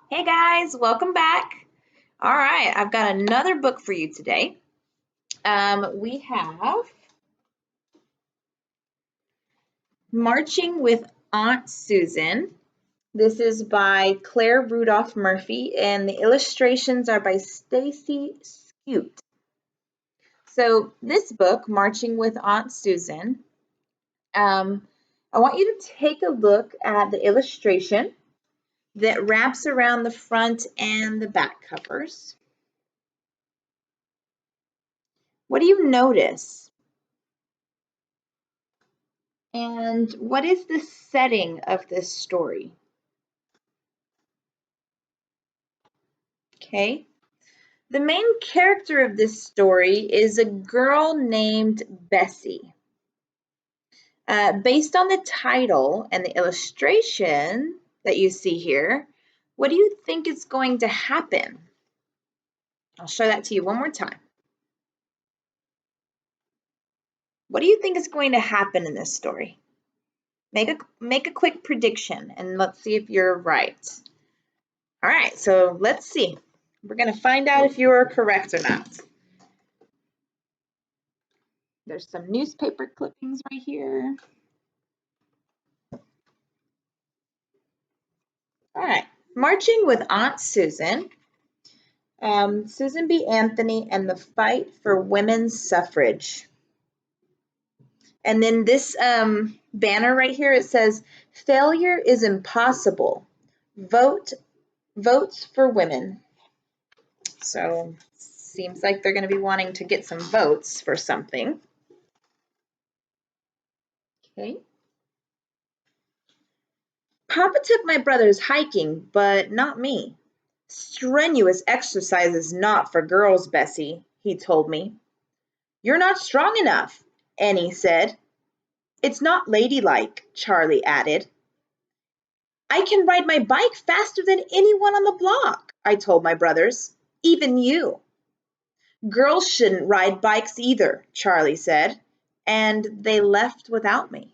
Hey guys, welcome back. All right, I've got another book for you today. We have Marching with Aunt Susan. This is by Claire Rudolph Murphy, and the illustrations are by Stacy Skute. So this book, Marching with Aunt Susan, I want you to take a look at the illustration that wraps around the front and the back covers. What do you notice? And what is the setting of this story? Okay. The main character of this story is a girl named Bessie. Based on the title and the illustration that you see here, what do you think is going to happen? I'll show that to you one more time. What do you think is going to happen in this story? Make a quick prediction and let's see if you're right. All right, so let's see. We're going to find out if you are correct or not. There's some newspaper clippings right here. All right, Marching with Aunt Susan, Susan B. Anthony and the Fight for Women's Suffrage. And then this banner right here, it says, failure is impossible. Votes for women. So seems like they're going to be wanting to get some votes for something. Okay. Papa took my brothers hiking, but not me. Strenuous exercise is not for girls, Bessie, he told me. You're not strong enough, Annie said. It's not ladylike, Charlie added. I can ride my bike faster than anyone on the block, I told my brothers, even you. Girls shouldn't ride bikes either, Charlie said, and they left without me.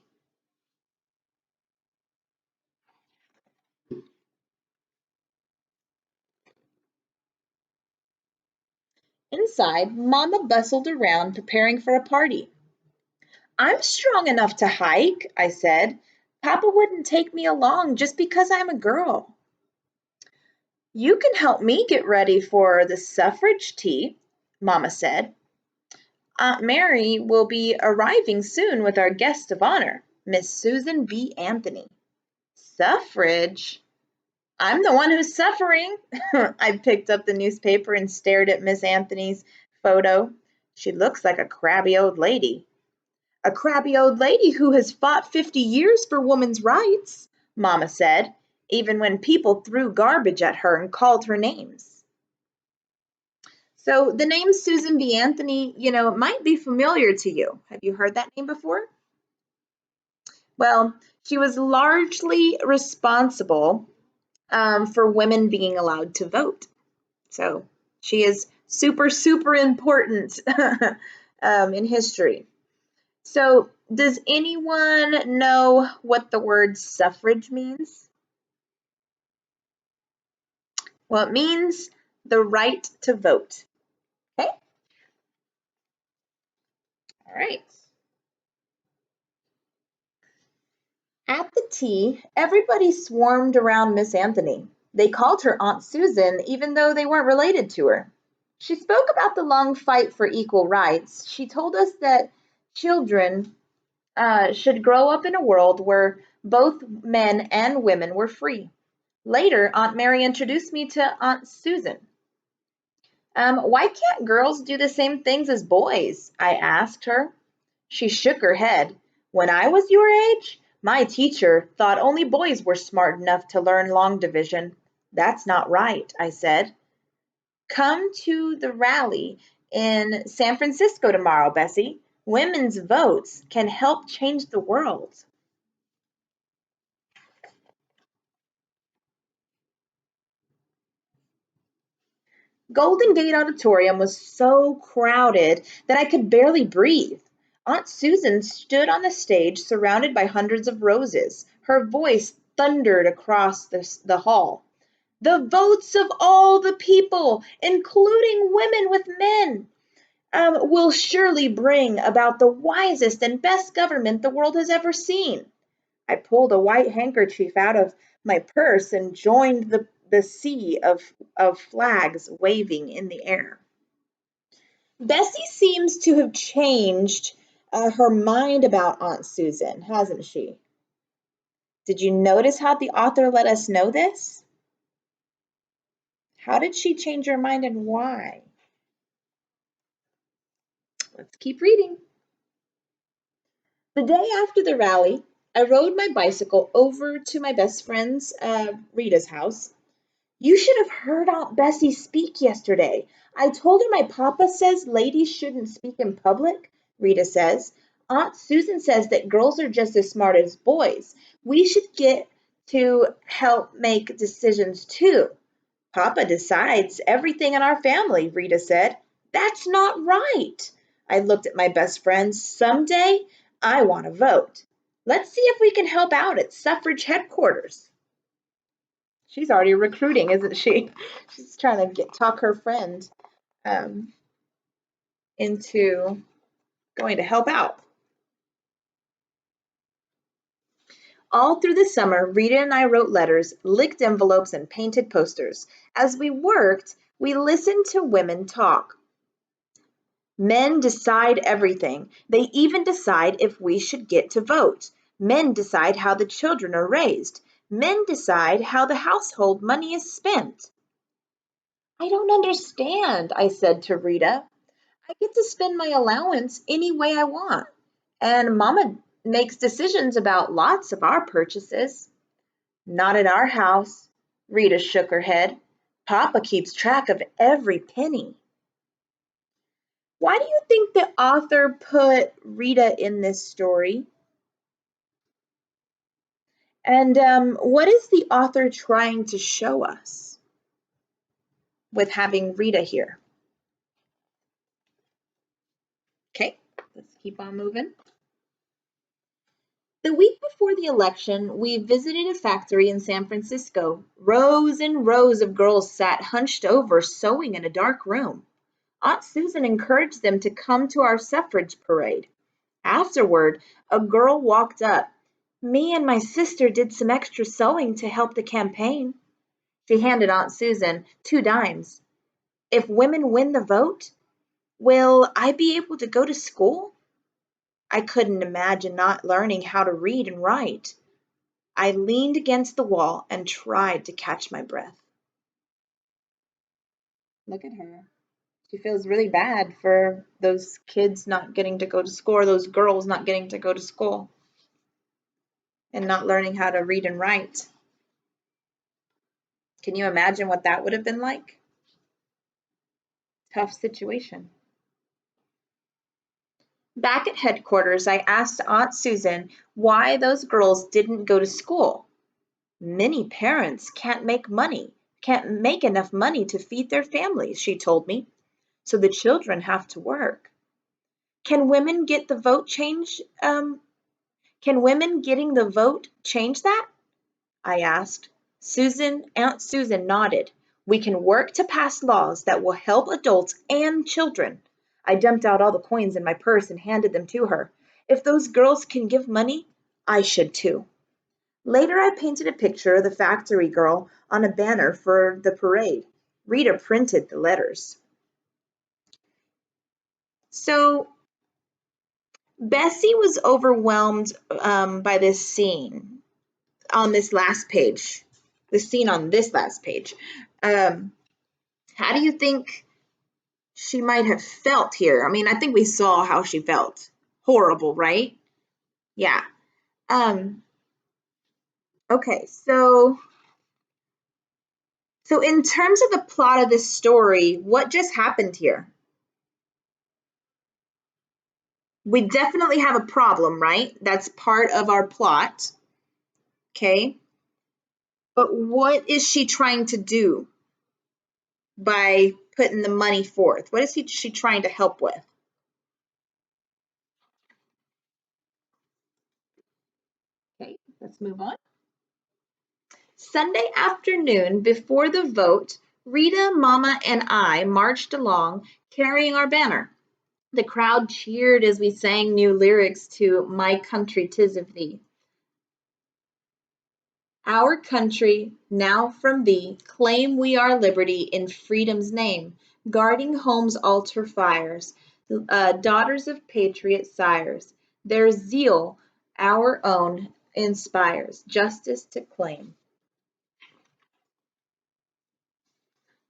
Inside, Mama bustled around preparing for a party. I'm strong enough to hike, I said. Papa wouldn't take me along just because I'm a girl. You can help me get ready for the suffrage tea, Mama said. Aunt Mary will be arriving soon with our guest of honor, Miss Susan B. Anthony. Suffrage? I'm the one who's suffering. I picked up the newspaper and stared at Miss Anthony's photo. She looks like a crabby old lady. A crabby old lady who has fought 50 years for women's rights, Mama said, even when people threw garbage at her and called her names. So the name Susan B. Anthony, it might be familiar to you. Have you heard that name before? Well, she was largely responsible for women being allowed to vote. So she is super, super important in history. So does anyone know what the word suffrage means? Well, it means the right to vote. Okay? All right. At the tea, everybody swarmed around Miss Anthony. They called her Aunt Susan, even though they weren't related to her. She spoke about the long fight for equal rights. She told us that children should grow up in a world where both men and women were free. Later, Aunt Mary introduced me to Aunt Susan. Why can't girls do the same things as boys? I asked her. She shook her head. When I was your age, my teacher thought only boys were smart enough to learn long division. That's not right, I said. Come to the rally in San Francisco tomorrow, Bessie. Women's votes can help change the world. Golden Gate Auditorium was so crowded that I could barely breathe. Aunt Susan stood on the stage surrounded by hundreds of roses. Her voice thundered across the hall. The votes of all the people, including women with men, will surely bring about the wisest and best government the world has ever seen. I pulled a white handkerchief out of my purse and joined the sea of flags waving in the air. Bessie seems to have changed her mind about Aunt Susan, hasn't she? Did you notice how the author let us know this? How did she change her mind and why? Let's keep reading. The day after the rally, I rode my bicycle over to my best friend's Rita's house. You should have heard Aunt Bessie speak yesterday. I told her my papa says ladies shouldn't speak in public, Rita says. Aunt Susan says that girls are just as smart as boys. We should get to help make decisions too. Papa decides everything in our family, Rita said. That's not right. I looked at my best friend. Someday I want to vote. Let's see if we can help out at suffrage headquarters. She's already recruiting, isn't she? She's trying to talk her friend into going to help out. All through the summer, Rita and I wrote letters, licked envelopes, and painted posters. As we worked, we listened to women talk. Men decide everything. They even decide if we should get to vote. Men decide how the children are raised. Men decide how the household money is spent. I don't understand, I said to Rita. I get to spend my allowance any way I want, and Mama makes decisions about lots of our purchases. Not at our house, Rita shook her head. Papa keeps track of every penny. Why do you think the author put Rita in this story? And what is the author trying to show us with having Rita here? Okay, let's keep on moving. The week before the election, we visited a factory in San Francisco. Rows and rows of girls sat hunched over, sewing in a dark room. Aunt Susan encouraged them to come to our suffrage parade. Afterward, a girl walked up. Me and my sister did some extra sewing to help the campaign. She handed Aunt Susan 2 dimes. If women win the vote, will I be able to go to school? I couldn't imagine not learning how to read and write. I leaned against the wall and tried to catch my breath. Look at her. She feels really bad for those kids not getting to go to school, or those girls not getting to go to school and not learning how to read and write. Can you imagine what that would have been like? Tough situation. Back at headquarters, I asked Aunt Susan why those girls didn't go to school. Many parents can't make enough money to feed their families, she told me, so the children have to work. Can women get the vote change? Can women getting the vote change that? I asked. Aunt Susan nodded. We can work to pass laws that will help adults and children. I dumped out all the coins in my purse and handed them to her. If those girls can give money, I should too. Later, I painted a picture of the factory girl on a banner for the parade. Rita printed the letters. So, Bessie was overwhelmed by this scene on this last page, the scene on this last page. How do you think she might have felt here? I mean, I think we saw how she felt. Horrible, right? Yeah. Okay, so in terms of the plot of this story, what just happened here? We definitely have a problem, right? That's part of our plot. Okay. But what is she trying to do by putting the money forth? What is she trying to help with? Okay, let's move on. Sunday afternoon before the vote, Rita, Mama, and I marched along carrying our banner. The crowd cheered as we sang new lyrics to My Country 'Tis of Thee. Our country, now from thee, claim we our liberty in freedom's name, guarding home's altar fires, daughters of patriot sires. Their zeal, our own, inspires justice to claim.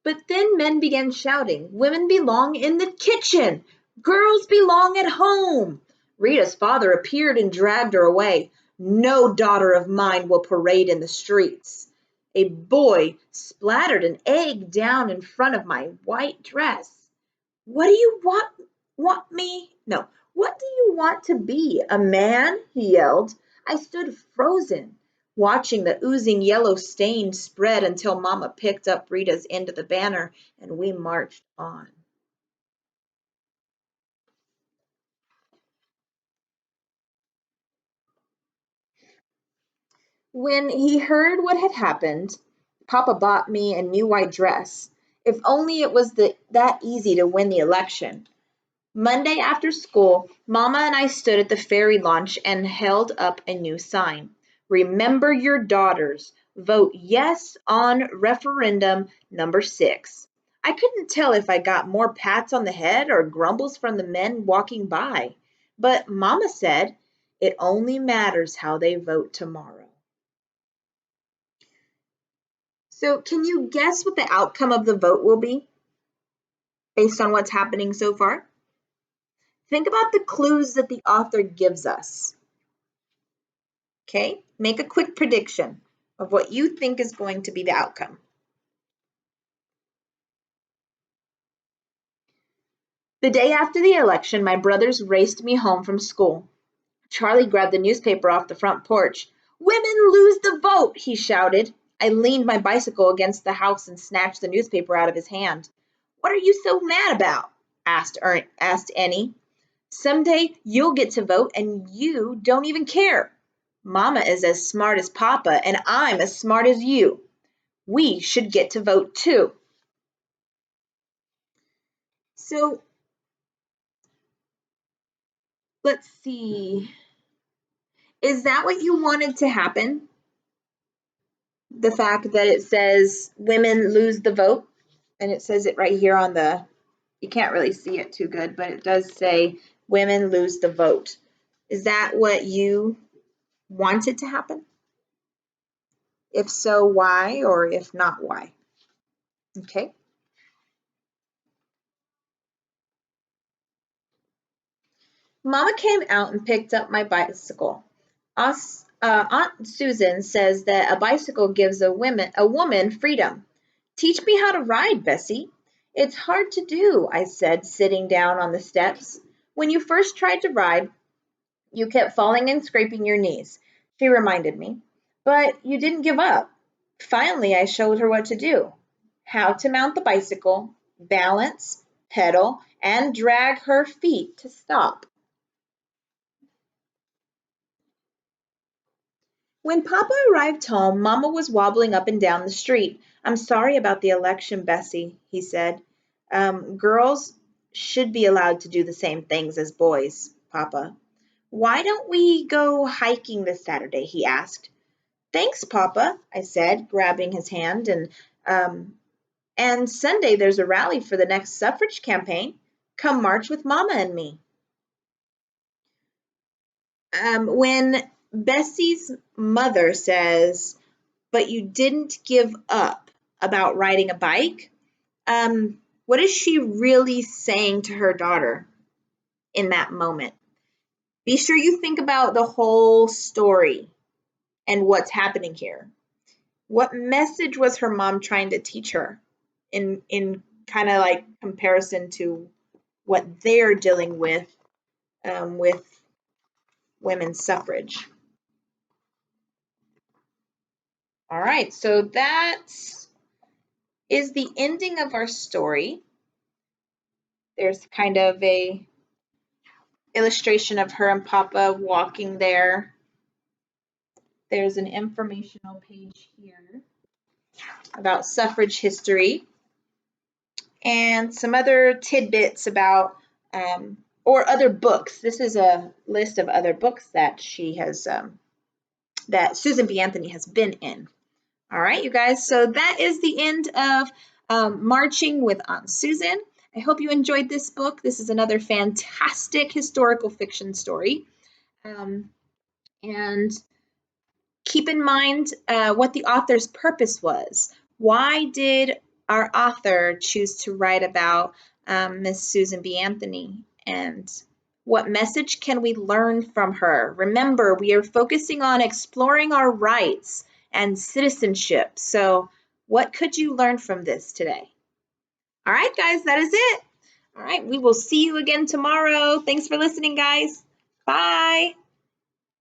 But then men began shouting, women belong in the kitchen, girls belong at home. Rita's father appeared and dragged her away. No daughter of mine will parade in the streets. A boy splattered an egg down in front of my white dress. What do you want me? No. What do you want to be? A man? He yelled. I stood frozen, watching the oozing yellow stain spread until Mama picked up Rita's end of the banner and we marched on. When he heard what had happened, Papa bought me a new white dress. If only it was that easy to win the election. Monday after school, Mama and I stood at the ferry launch and held up a new sign. Remember your daughters. Vote yes on referendum number 6. I couldn't tell if I got more pats on the head or grumbles from the men walking by. But Mama said, it only matters how they vote tomorrow. So, can you guess what the outcome of the vote will be based on what's happening so far? Think about the clues that the author gives us. Okay, make a quick prediction of what you think is going to be the outcome. The day after the election, my brothers raced me home from school. Charlie grabbed the newspaper off the front porch. Women lose the vote, he shouted. I leaned my bicycle against the house and snatched the newspaper out of his hand. What are you so mad about? asked Annie. Someday you'll get to vote and you don't even care. Mama is as smart as Papa and I'm as smart as you. We should get to vote too. So let's see. Is that what you wanted to happen? The fact that it says women lose the vote, and it says it right here on the, you can't really see it too good, but it does say women lose the vote. Is that what you wanted to happen? If so, why? Or if not, why? Okay. Mama came out and picked up my bicycle. Aunt Susan says that a bicycle gives a woman freedom. Teach me how to ride, Bessie. It's hard to do, I said, sitting down on the steps. When you first tried to ride, you kept falling and scraping your knees, she reminded me. But you didn't give up. Finally, I showed her what to do. How to mount the bicycle, balance, pedal, and drag her feet to stop. When Papa arrived home, Mama was wobbling up and down the street. I'm sorry about the election, Bessie, he said. Girls should be allowed to do the same things as boys, Papa. Why don't we go hiking this Saturday? He asked. Thanks, Papa, I said, grabbing his hand. And Sunday there's a rally for the next suffrage campaign. Come march with Mama and me. When Bessie's mother says, but you didn't give up about riding a bike, what is she really saying to her daughter in that moment? Be sure you think about the whole story and what's happening here. What message was her mom trying to teach her in kind of like comparison to what they're dealing with women's suffrage? All right, so that is the ending of our story. There's kind of a illustration of her and Papa walking there. There's an informational page here. about suffrage history, and some other tidbits about or other books. This is a list of other books that she has that Susan B. Anthony has been in. All right, you guys. So that is the end of Marching with Aunt Susan. I hope you enjoyed this book. This is another fantastic historical fiction story. And keep in mind what the author's purpose was. Why did our author choose to write about Miss Susan B. Anthony? And what message can we learn from her? Remember, we are focusing on exploring our rights and citizenship. So, what could you learn from this today? All right, guys, that is it. All right, we will see you again tomorrow. Thanks for listening, guys. Bye.